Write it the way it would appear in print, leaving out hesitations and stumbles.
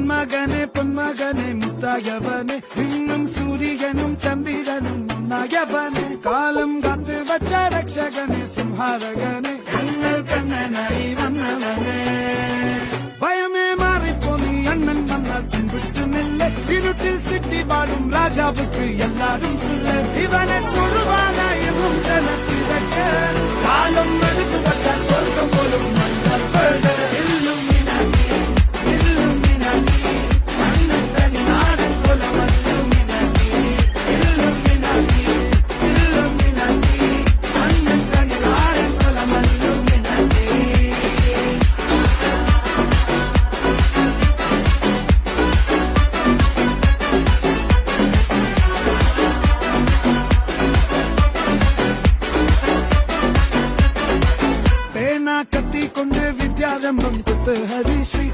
നന്മകനെ പൊന്മകനെ മുത്തായവനെ ഇന്നും സൂര്യനും ചന്ദ്രനും ഒന്നായവനെ കാലം കാത്ത് വച്ച രക്ഷകനെ സംഹാരകനെ ഞങ്ങൾ കണ്ണനായി വന്നവനെ ഭയമേ മാറിപ്പോ നീ അണ്ണൻ വന്നാൽ പിൻവിട്ടുന്നില്ല ഇരുട്ടിൽ സിറ്റി വാഴും രാജാവുക്ക് എല്ലാരും സുല്ല ഇവനെ തൊഴുവാനായും ജനത്തിരക്ക് കാലം എടുത്തു വച്ചാൽ സ്വർഗം പോലും മണ്ണൽ കത്തിക്കൊണ്ട് വിദ്യാരംഭം കുത്ത് ഹരിശ്രീ